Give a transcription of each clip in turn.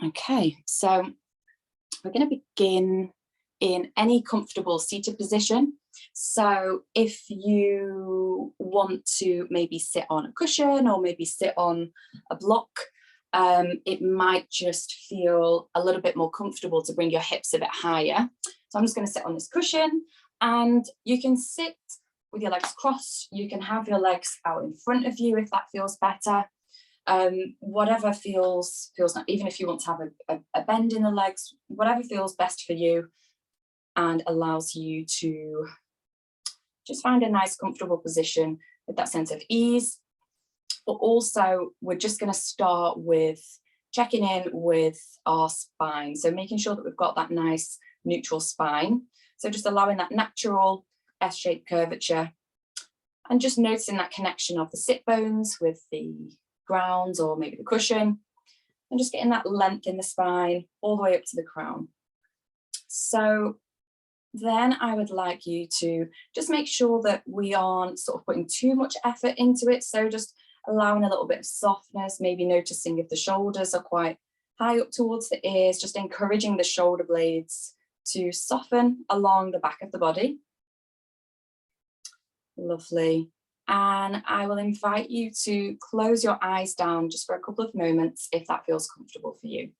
Okay, so we're going to begin in any comfortable seated position. So if you want to maybe sit on a cushion or maybe sit on a block, it might just feel a little bit more comfortable to bring your hips a bit higher. So I'm just going to sit on this cushion, and you can sit with your legs crossed. You can have your legs out in front of you if that feels better. Whatever feels not, even if you want to have a bend in the legs, whatever feels best for you and allows you to just find a nice comfortable position with that sense of ease. But also we're just going to start with checking in with our spine, so making sure that we've got that nice neutral spine, so just allowing that natural S-shaped curvature and just noticing that connection of the sit bones with the ground or maybe the cushion, and just getting that length in the spine all the way up to the crown. So then I would like you to just make sure that we aren't sort of putting too much effort into it, so just allowing a little bit of softness, maybe noticing if the shoulders are quite high up towards the ears, just encouraging the shoulder blades to soften along the back of the body. Lovely. And I will invite you to close your eyes down just for a couple of moments if that feels comfortable for you.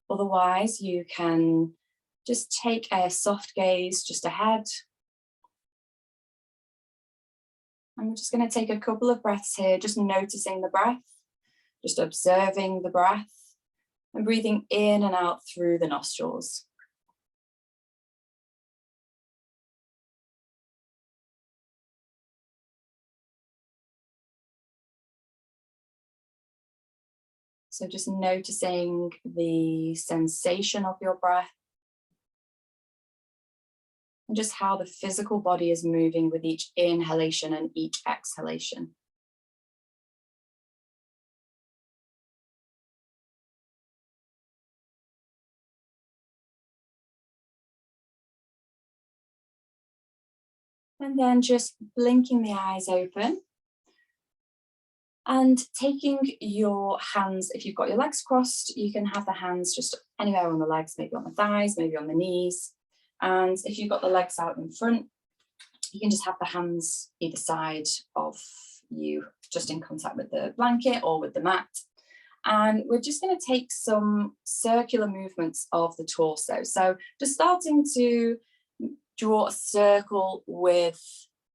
Otherwise, you can just take a soft gaze just ahead. And we're just going to take a couple of breaths here, just noticing the breath, just observing the breath and breathing in and out through the nostrils. So just noticing the sensation of your breath and just how the physical body is moving with each inhalation and each exhalation. And then just blinking the eyes open. And taking your hands, if you've got your legs crossed, you can have the hands just anywhere on the legs, maybe on the thighs, maybe on the knees. And if you've got the legs out in front, you can just have the hands either side of you, just in contact with the blanket or with the mat. And we're just going to take some circular movements of the torso. So just starting to draw a circle with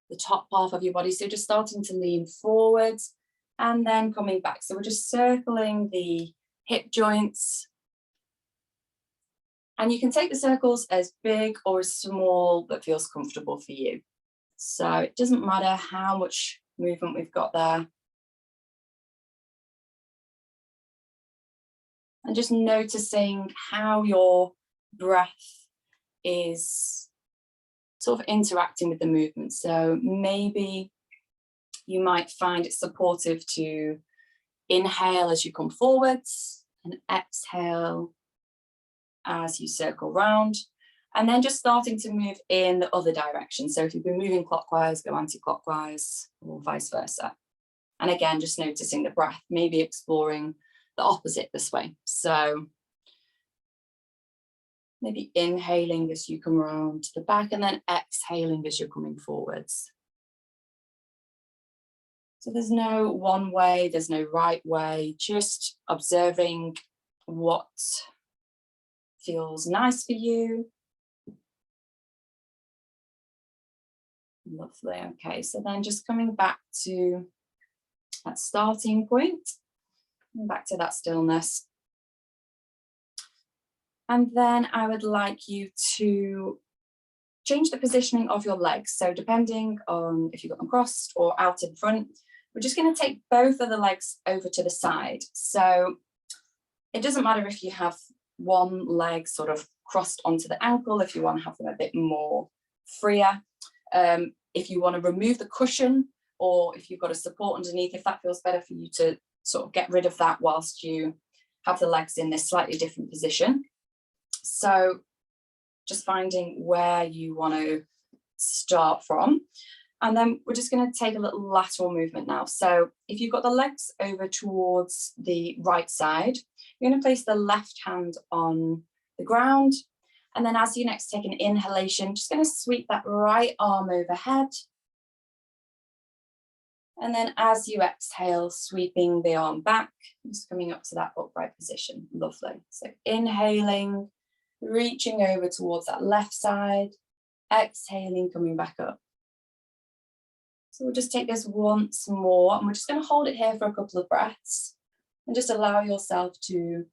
the top half of your body. So just starting to lean forwards and then coming back. So we're just circling the hip joints. And you can take the circles as big or as small that feels comfortable for you. So it doesn't matter how much movement we've got there. And just noticing how your breath is sort of interacting with the movement. So maybe you might find it supportive to inhale as you come forwards and exhale as you circle round, and then just starting to move in the other direction. So if you've been moving clockwise, go anti-clockwise or vice versa. And again, just noticing the breath, maybe exploring the opposite this way. So maybe inhaling as you come around to the back and then exhaling as you're coming forwards. So there's no one way, there's no right way, just observing what feels nice for you. Lovely. Okay, so then just coming back to that starting point, back to that stillness. And then I would like you to change the positioning of your legs. So depending on if you've got them crossed or out in front, we're just going to take both of the legs over to the side. So it doesn't matter if you have one leg sort of crossed onto the ankle, if you want to have them a bit more freer. If you want to remove the cushion, or if you've got a support underneath, if that feels better for you to sort of get rid of that whilst you have the legs in this slightly different position. So just finding where you want to start from. And then we're just going to take a little lateral movement now. So if you've got the legs over towards the right side, you're going to place the left hand on the ground. And then as you next take an inhalation, just going to sweep that right arm overhead. And then as you exhale, sweeping the arm back, just coming up to that upright position. Lovely. So inhaling, reaching over towards that left side, exhaling, coming back up. So we'll just take this once more, and we're just going to hold it here for a couple of breaths and just allow yourself to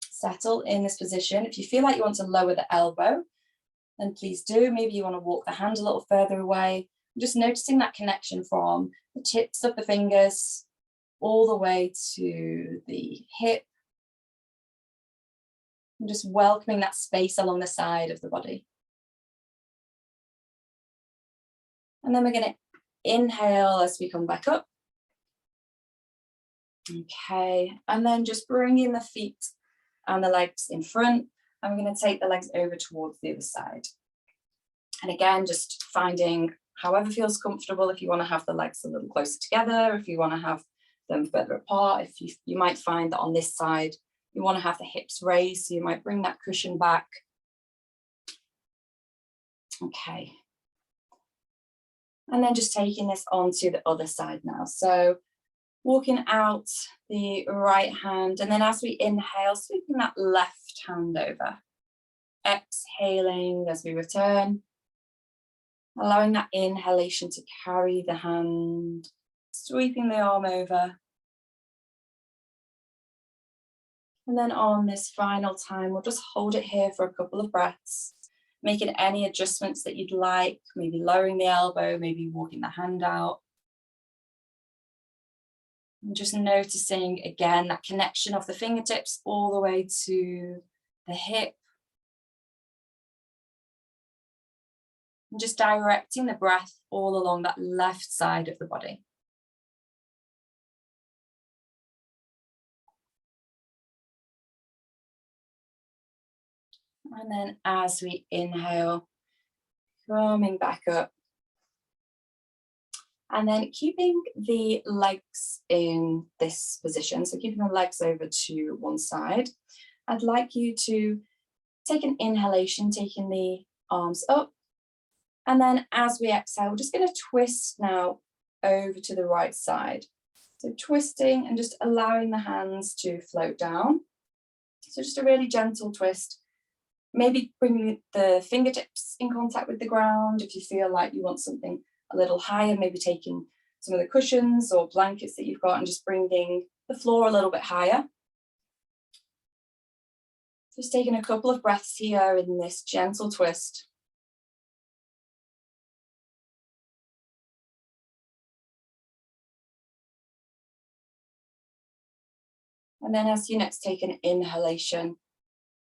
settle in this position. If you feel like you want to lower the elbow, then please do. Maybe you want to walk the hand a little further away. Just noticing that connection from the tips of the fingers all the way to the hip. And just welcoming that space along the side of the body. And then we're going to inhale as we come back up. Okay, and then just bringing the feet and the legs in front. And we're going to take the legs over towards the other side. And again, just finding however feels comfortable. If you want to have the legs a little closer together, if you want to have them further apart, if you might find that on this side, you want to have the hips raised, so you might bring that cushion back. Okay. And then just taking this onto the other side now. So walking out the right hand, and then as we inhale, sweeping that left hand over. Exhaling as we return. Allowing that inhalation to carry the hand, sweeping the arm over. And then on this final time, we'll just hold it here for a couple of breaths, making any adjustments that you'd like, maybe lowering the elbow, maybe walking the hand out. And just noticing again that connection of the fingertips all the way to the hip. And just directing the breath all along that left side of the body. And then as we inhale, coming back up. And then keeping the legs in this position, so keeping the legs over to one side, I'd like you to take an inhalation, taking the arms up. And then as we exhale, we're just going to twist now over to the right side. So twisting and just allowing the hands to float down. So just a really gentle twist. Maybe bringing the fingertips in contact with the ground. If you feel like you want something a little higher, maybe taking some of the cushions or blankets that you've got and just bringing the floor a little bit higher. Just taking a couple of breaths here in this gentle twist. And then as you next take an inhalation,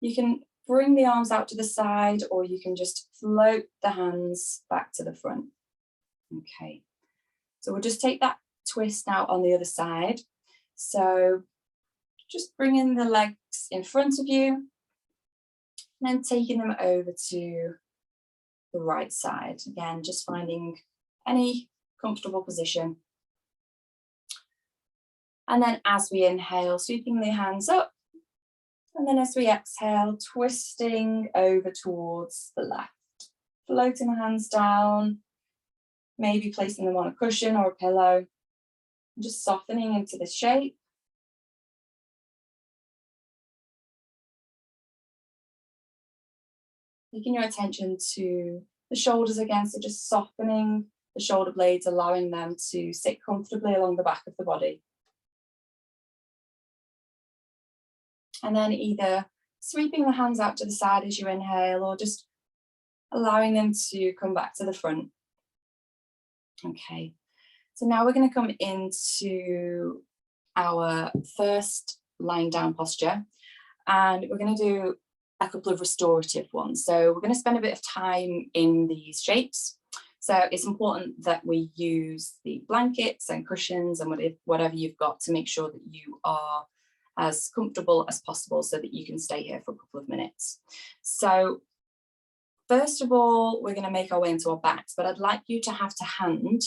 you can bring the arms out to the side, or you can just float the hands back to the front. Okay, so we'll just take that twist now on the other side. So just bringing the legs in front of you, and then taking them over to the right side. Again, just finding any comfortable position. And then as we inhale, sweeping the hands up. And then as we exhale, twisting over towards the left. Floating the hands down, maybe placing them on a cushion or a pillow. Just softening into the shape. Taking your attention to the shoulders again, so just softening the shoulder blades, allowing them to sit comfortably along the back of the body. And then either sweeping the hands out to the side as you inhale, or just allowing them to come back to the front. Okay, so now we're going to come into our first lying down posture, and we're going to do a couple of restorative ones. So we're going to spend a bit of time in these shapes. So it's important that we use the blankets and cushions and whatever you've got to make sure that you are as comfortable as possible so that you can stay here for a couple of minutes. So first of all, we're going to make our way into our backs, but I'd like you to have to hand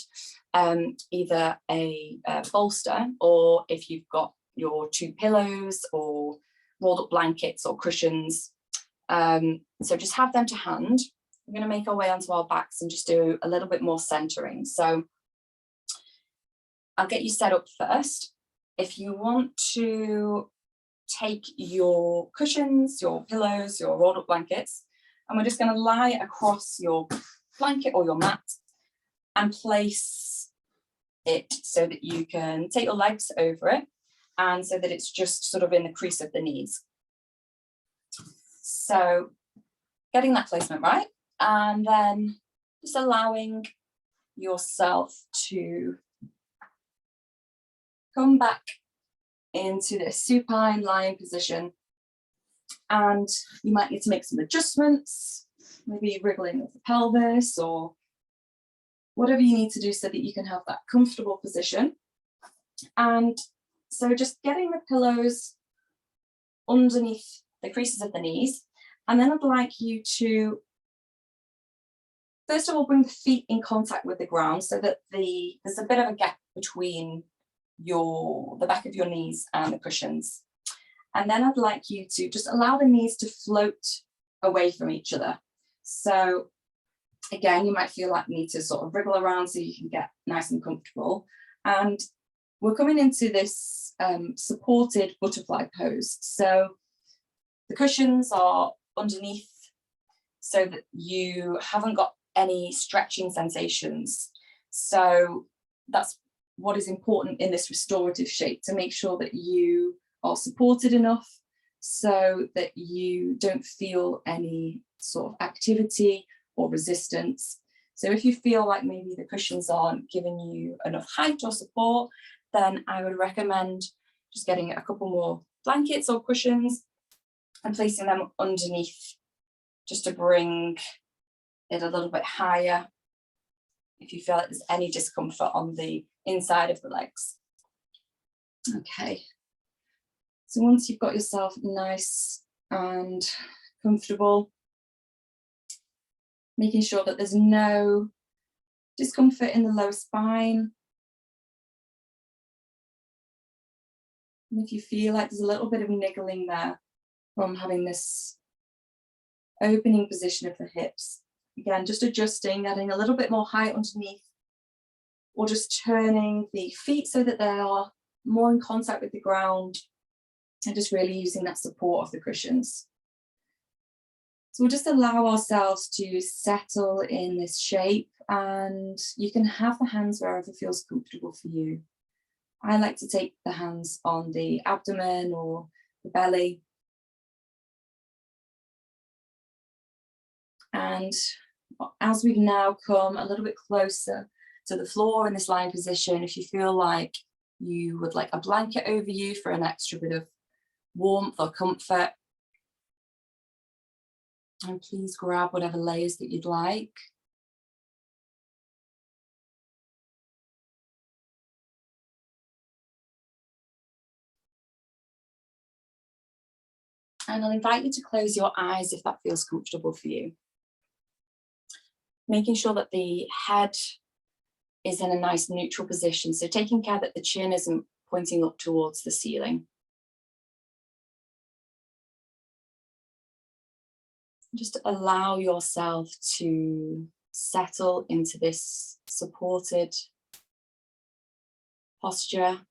either a bolster, or if you've got your 2 pillows or rolled up blankets or cushions. So just have them to hand. We're going to make our way onto our backs and just do a little bit more centering. So I'll get you set up first. If you want to take your cushions, your pillows, your rolled up blankets, and we're just going to lie across your blanket or your mat and place it so that you can take your legs over it, and so that it's just sort of in the crease of the knees. So getting that placement right, and then just allowing yourself to come back into this supine lying position. And you might need to make some adjustments, maybe wriggling of the pelvis or whatever you need to do so that you can have that comfortable position. And so just getting the pillows underneath the creases of the knees. And then I'd like you to, first of all, bring the feet in contact with the ground so that there's a bit of a gap between the back of your knees and the cushions. And then I'd like you to just allow the knees to float away from each other. So again, you might feel like you need to sort of wriggle around so you can get nice and comfortable. And we're coming into this supported butterfly pose. So the cushions are underneath so that you haven't got any stretching sensations. So that's what is important in this restorative shape, to make sure that you are supported enough so that you don't feel any sort of activity or resistance. So if you feel like maybe the cushions aren't giving you enough height or support, then I would recommend just getting a couple more blankets or cushions and placing them underneath, just to bring it a little bit higher if you feel like there's any discomfort on the inside of the legs. Okay, so once you've got yourself nice and comfortable, making sure that there's no discomfort in the lower spine. And if you feel like there's a little bit of niggling there from having this opening position of the hips, again, just adjusting, adding a little bit more height underneath, or just turning the feet so that they are more in contact with the ground, and just really using that support of the cushions. So we'll just allow ourselves to settle in this shape, and you can have the hands wherever feels comfortable for you. I like to take the hands on the abdomen or the belly. And as we've now come a little bit closer to the floor in this lying position, if you feel like you would like a blanket over you for an extra bit of warmth or comfort, and please grab whatever layers that you'd like. And I'll invite you to close your eyes if that feels comfortable for you. Making sure that the head is in a nice neutral position. So taking care that the chin isn't pointing up towards the ceiling. Just allow yourself to settle into this supported posture.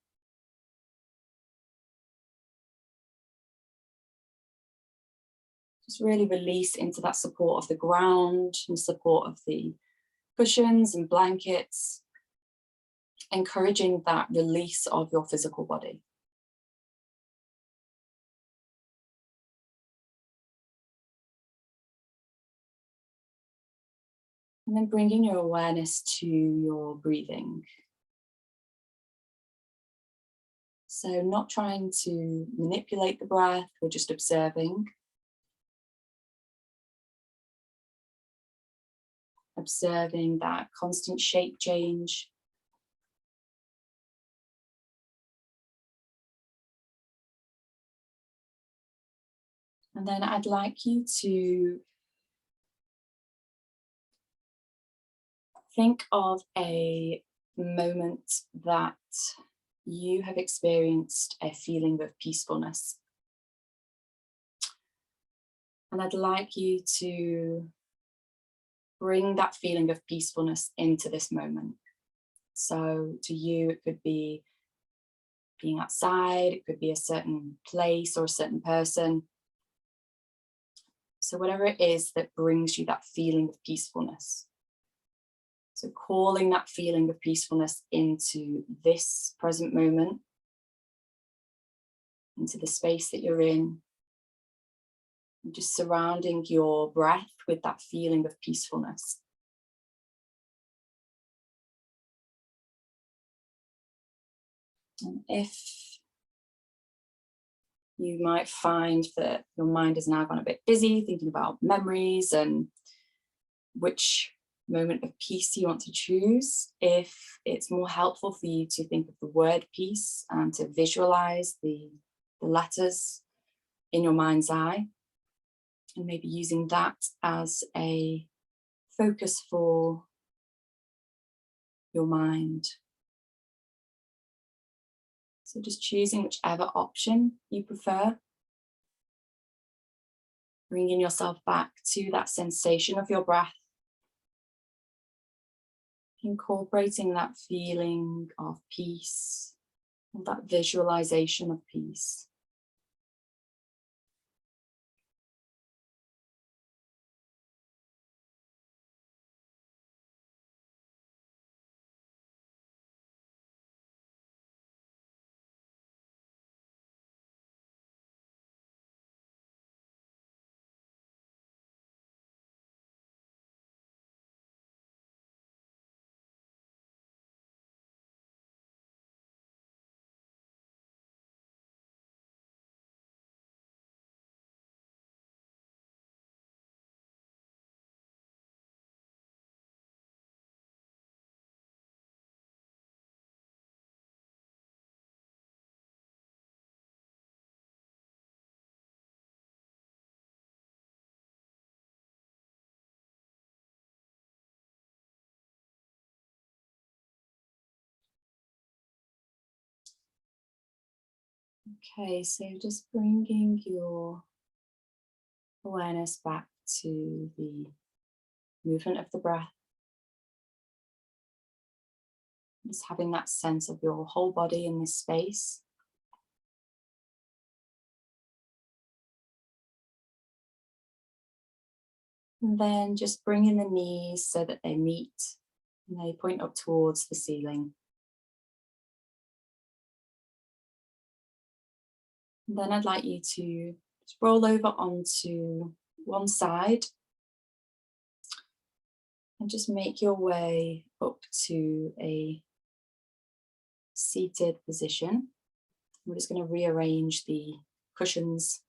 Just really release into that support of the ground and support of the cushions and blankets, encouraging that release of your physical body. And then bringing your awareness to your breathing. So not trying to manipulate the breath, we're just observing. Observing that constant shape change. And then I'd like you to Think of a moment that you have experienced a feeling of peacefulness. And I'd like you to bring that feeling of peacefulness into this moment. So to you, it could be being outside, it could be a certain place or a certain person. So whatever it is that brings you that feeling of peacefulness. So calling that feeling of peacefulness into this present moment, into the space that you're in, and just surrounding your breath with that feeling of peacefulness. And if you might find that your mind has now gone a bit busy thinking about memories and which moment of peace you want to choose, if it's more helpful for you to think of the word peace and to visualize the letters in your mind's eye, and maybe using that as a focus for your mind. So just choosing whichever option you prefer, bringing yourself back to that sensation of your breath, incorporating that feeling of peace, or that visualization of peace. Okay, so just bringing your awareness back to the movement of the breath. Just having that sense of your whole body in this space. And then just bringing the knees so that they meet and they point up towards the ceiling. And then I'd like you to just roll over onto one side and just make your way up to a seated position. We're just going to rearrange the cushions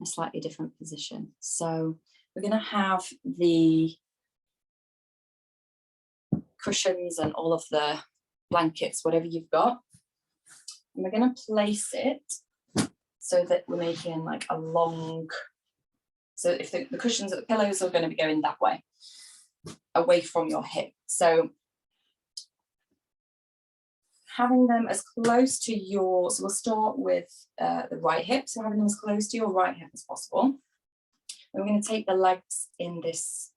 in a slightly different position. So we're going to have the cushions and all of the blankets, whatever you've got, and we're going to place it so that we're making like a long, so if the cushions, the pillows are going to be going that way, away from your hip. So having them as close to your, so we'll start with the right hip, so having them as close to your right hip as possible. And we're going to take the legs in this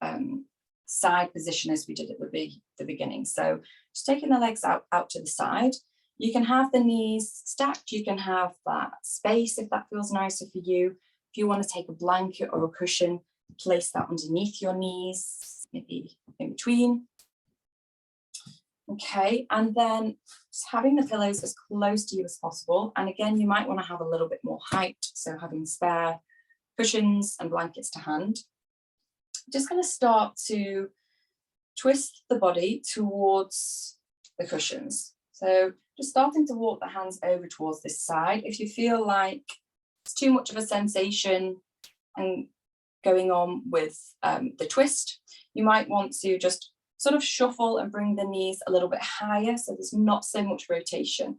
side position as we did at the beginning. So just taking the legs out to the side. You can have the knees stacked, you can have that space if that feels nicer for you. If you want to take a blanket or a cushion, place that underneath your knees, maybe in between. Okay, and then just having the pillows as close to you as possible. And again, you might want to have a little bit more height, so having spare cushions and blankets to hand. Just going to start to twist the body towards the cushions. So just starting to walk the hands over towards this side. If you feel like it's too much of a sensation and going on with the twist, you might want to just sort of shuffle and bring the knees a little bit higher so there's not so much rotation.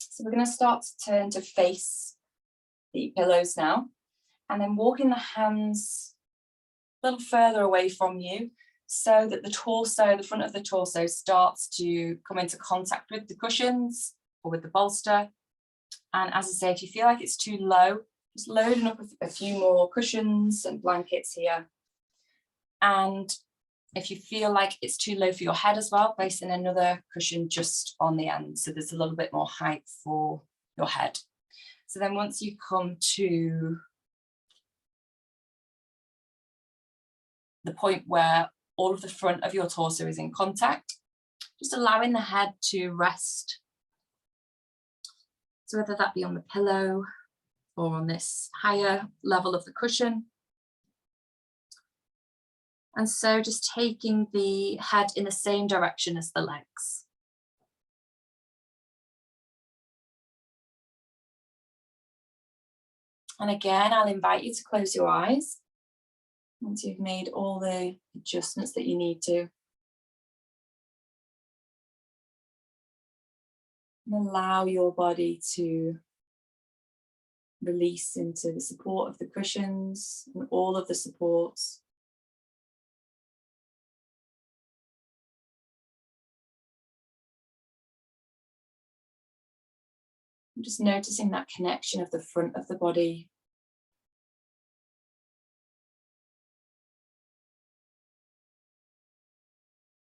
So we're going to start to turn to face the pillows now, and then walking the hands a little further away from you so that the torso, the front of the torso, starts to come into contact with the cushions or with the bolster. And as I say, if you feel like it's too low, just loading up a few more cushions and blankets here. And if you feel like it's too low for your head as well, placing another cushion just on the end, so there's a little bit more height for your head. So then once you come to the point where all of the front of your torso is in contact, just allowing the head to rest. So whether that be on the pillow or on this higher level of the cushion. And so just taking the head in the same direction as the legs. And again, I'll invite you to close your eyes once you've made all the adjustments that you need to. And allow your body to release into the support of the cushions and all of the supports. I'm just noticing that connection of the front of the body.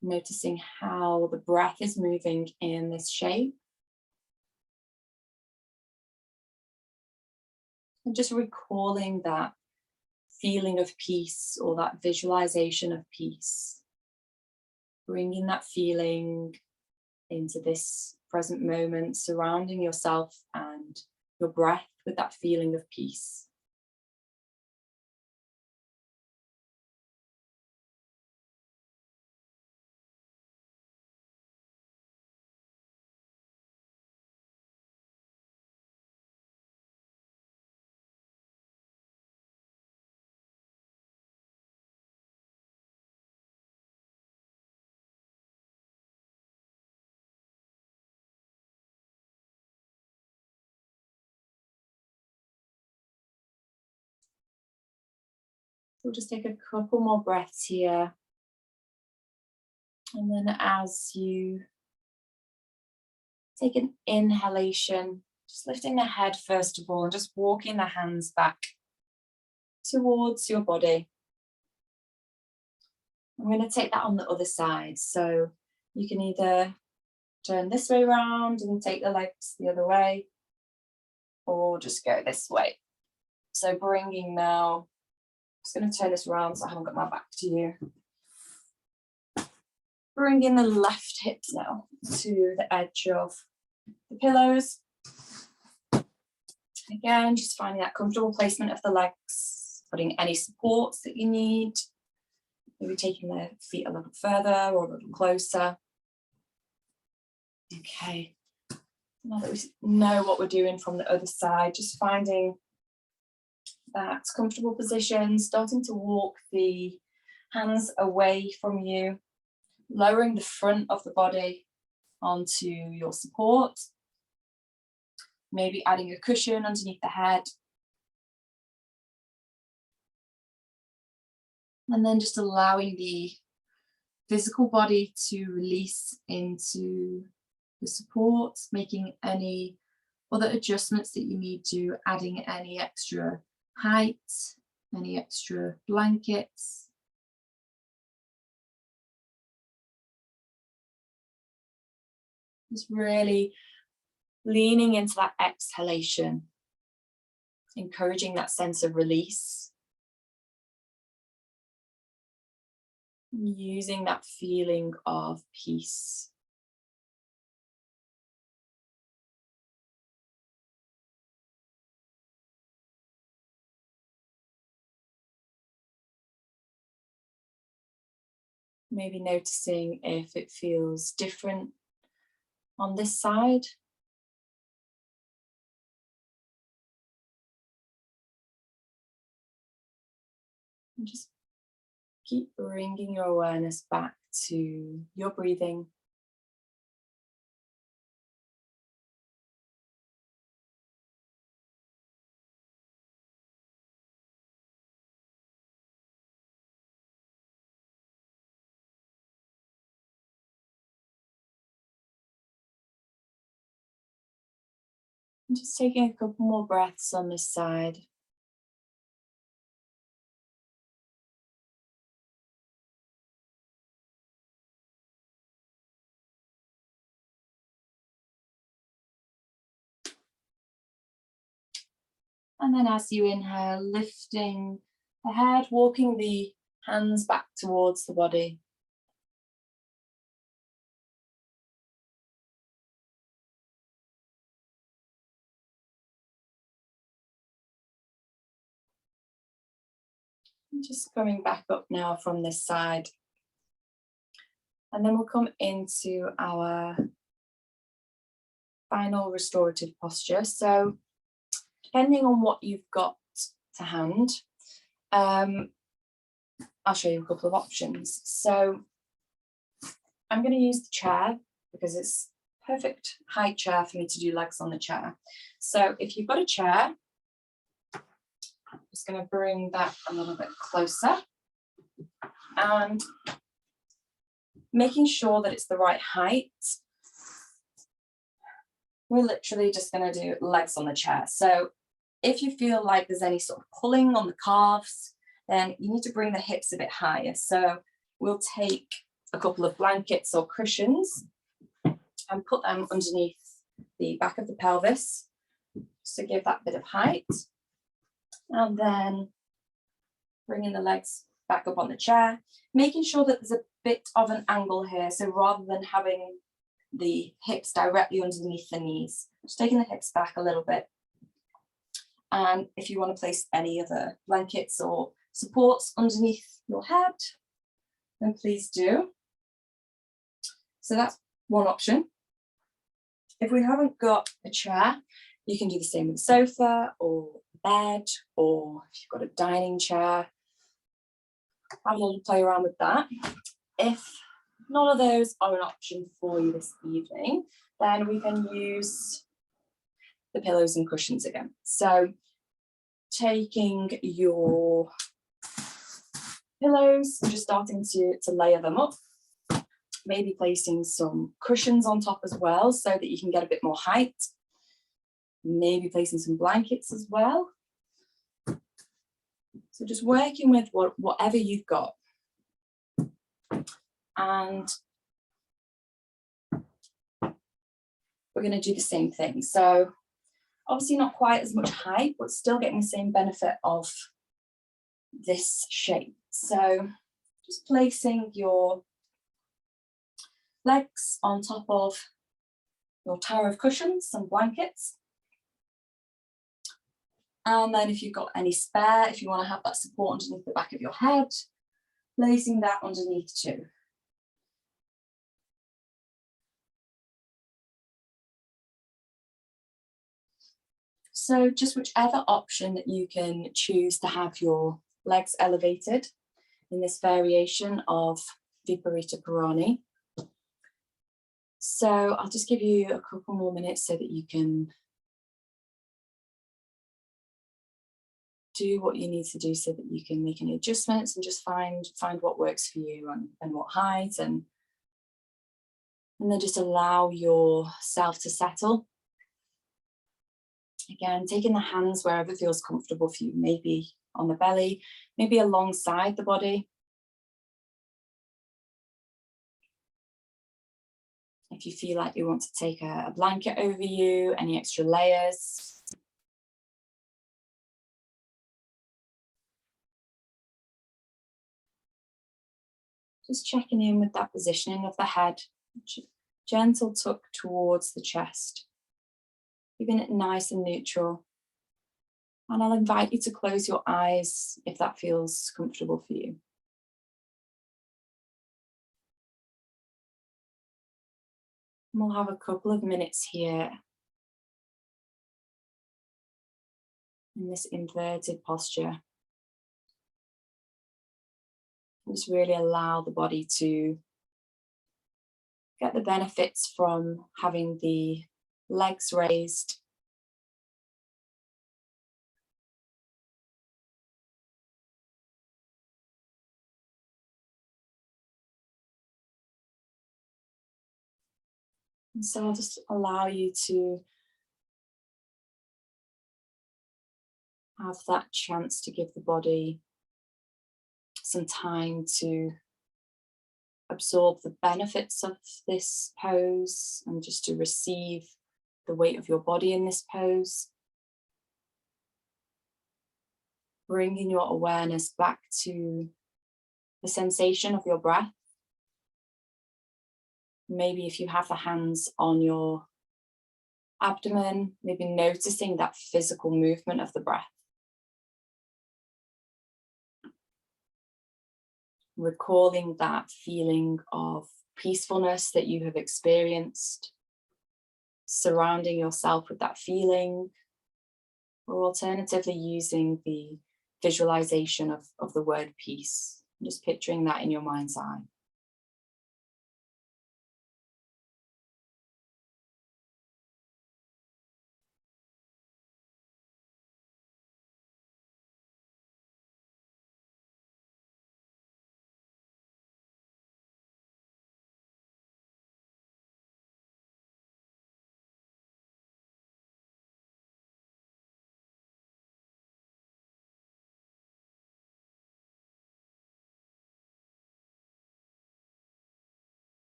Noticing how the breath is moving in this shape. And just recalling that feeling of peace or that visualization of peace. Bringing that feeling into this present moment, surrounding yourself and your breath with that feeling of peace. We'll just take a couple more breaths here. And then as you take an inhalation, just lifting the head first of all and just walking the hands back towards your body. I'm going to take that on the other side. So you can either turn this way around and take the legs the other way, or just go this way. So bringing now, I'm just going to turn this around so I haven't got my back to you. Bringing the left hips now to the edge of the pillows. Again, just finding that comfortable placement of the legs, putting any supports that you need. Maybe taking the feet a little further or a little closer. Okay, now that we know what we're doing from the other side, just finding that comfortable position, starting to walk the hands away from you, lowering the front of the body onto your support, maybe adding a cushion underneath the head. And then just allowing the physical body to release into the support, making any other adjustments that you need to, adding any extra height, any extra blankets. Just really leaning into that exhalation, encouraging that sense of release. Using that feeling of peace. Maybe noticing if it feels different on this side. And just keep bringing your awareness back to your breathing. And just taking a couple more breaths on this side. And then as you inhale, lifting the head, walking the hands back towards the body. And just coming back up now from this side. And then we'll come into our final restorative posture. So depending on what you've got to hand, I'll show you a couple of options. So I'm going to use the chair because it's perfect height chair for me to do legs on the chair. So if you've got a chair, I'm just going to bring that a little bit closer and making sure that it's the right height. We're literally just going to do legs on the chair. So if you feel like there's any sort of pulling on the calves, then you need to bring the hips a bit higher. So we'll take a couple of blankets or cushions and put them underneath the back of the pelvis just to give that bit of height. And then bringing the legs back up on the chair, making sure that there's a bit of an angle here. So rather than having the hips directly underneath the knees, just taking the hips back a little bit. And if you want to place any other blankets or supports underneath your head, then please do. So that's one option. If we haven't got a chair, you can do the same with a sofa or a bed, or if you've got a dining chair, have a little play around with that. If none of those are an option for you this evening, then we can use the pillows and cushions again. So taking your pillows and just starting to layer them up, maybe placing some cushions on top as well so that you can get a bit more height, maybe placing some blankets as well. So just working with whatever you've got. And we're going to do the same thing. So obviously not quite as much height, but still getting the same benefit of this shape. So just placing your legs on top of your tower of cushions and blankets. And then if you've got any spare, if you want to have that support underneath the back of your head, placing that underneath too. So just whichever option that you can choose to have your legs elevated in this variation of Viparita Parani. So I'll just give you a couple more minutes so that you can do what you need to do so that you can make any adjustments and just find what works for you and what height, and then just allow yourself to settle. Again, taking the hands wherever feels comfortable for you, maybe on the belly, maybe alongside the body. If you feel like you want to take a blanket over you, any extra layers. Just checking in with that positioning of the head, gentle tuck towards the chest, keeping it nice and neutral. And I'll invite you to close your eyes if that feels comfortable for you. And we'll have a couple of minutes here in this inverted posture. Just really allow the body to get the benefits from having the legs raised. And so I'll just allow you to have that chance to give the body some time to absorb the benefits of this pose and just to receive the weight of your body in this pose. Bringing your awareness back to the sensation of your breath. Maybe if you have the hands on your abdomen, maybe noticing that physical movement of the breath. Recalling that feeling of peacefulness that you have experienced, surrounding yourself with that feeling, or alternatively using the visualization of the word peace, just picturing that in your mind's eye.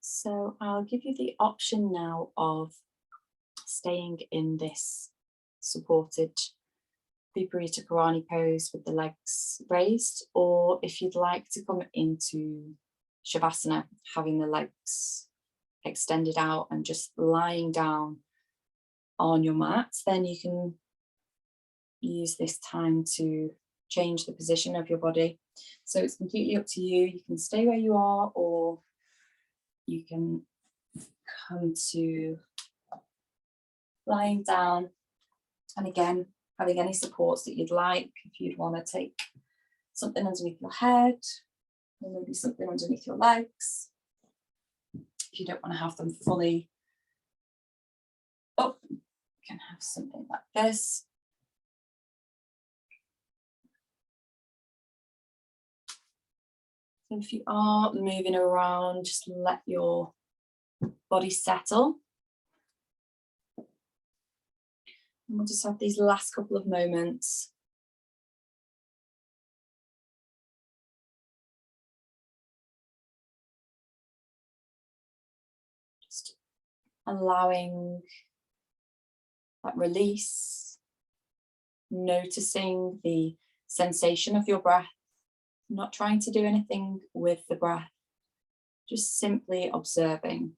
So I'll give you the option now of staying in this supported Viparita Karani pose with the legs raised, or if you'd like to come into Shavasana, having the legs extended out and just lying down on your mat, then you can use this time to change the position of your body. So it's completely up to you. You can stay where you are, or you can come to lying down, and again, having any supports that you'd like. If you'd want to take something underneath your head, or maybe something underneath your legs. If you don't want to have them fully up, you can have something like this. So if you are moving around, just let your body settle. And we'll just have these last couple of moments. Just allowing that release, noticing the sensation of your breath, not trying to do anything with the breath, just simply observing.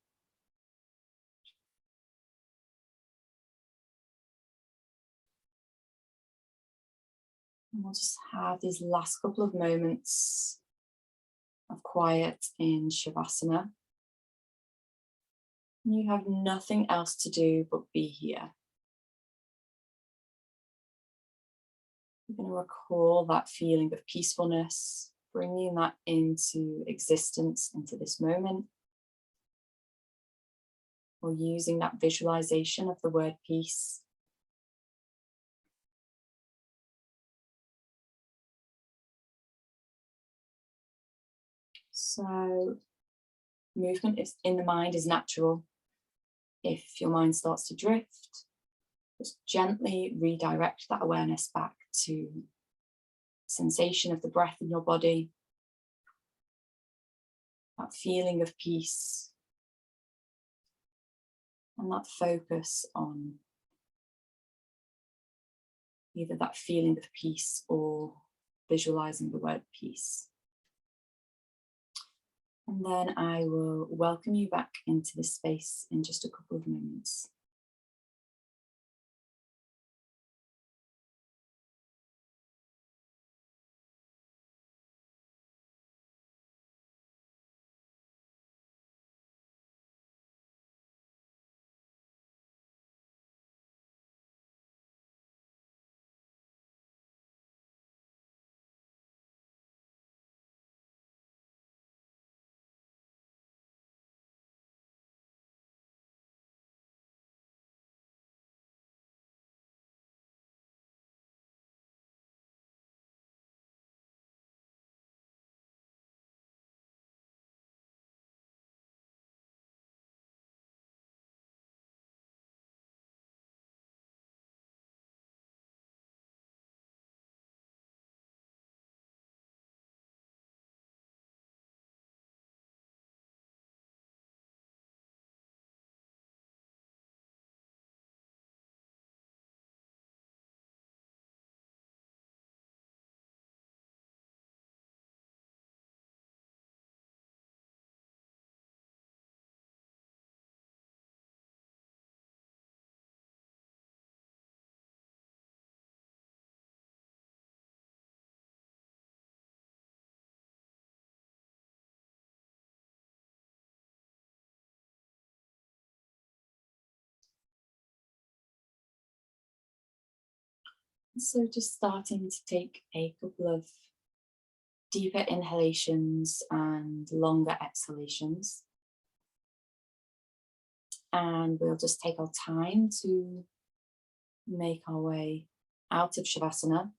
And we'll just have these last couple of moments of quiet in Shavasana. You have nothing else to do but be here. You're going to recall that feeling of peacefulness, bringing that into existence, into this moment, or using that visualization of the word peace. So movement is in the mind is natural. If your mind starts to drift, just gently redirect that awareness back to sensation of the breath in your body, that feeling of peace, and that focus on either that feeling of peace or visualizing the word peace. And then I will welcome you back into this space in just a couple of moments. So just starting to take a couple of deeper inhalations and longer exhalations. And we'll just take our time to make our way out of Shavasana.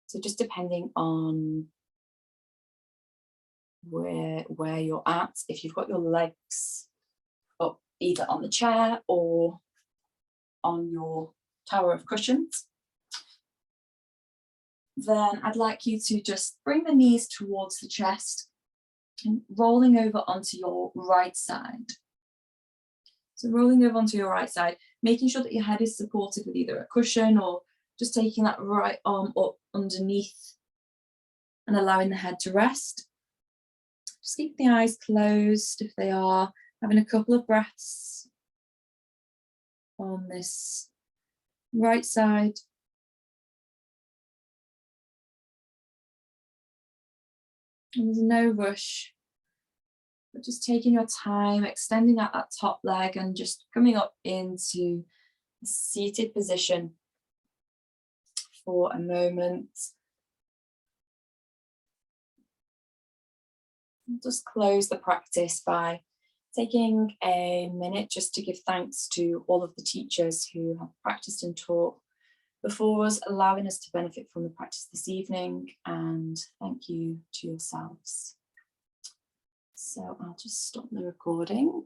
So just depending on where you're at, if you've got your legs up either on the chair or on your tower of cushions, then I'd like you to just bring the knees towards the chest and rolling over onto your right side. So rolling over onto your right side, making sure that your head is supported with either a cushion or just taking that right arm up underneath and allowing the head to rest. Just keep the eyes closed if they are, having a couple of breaths on this right side. And there's no rush, but just taking your time, extending out that top leg and just coming up into a seated position for a moment. Just close the practice by taking a minute just to give thanks to all of the teachers who have practiced and taught before us, allowing us to benefit from the practice this evening, and thank you to yourselves. So I'll just stop the recording.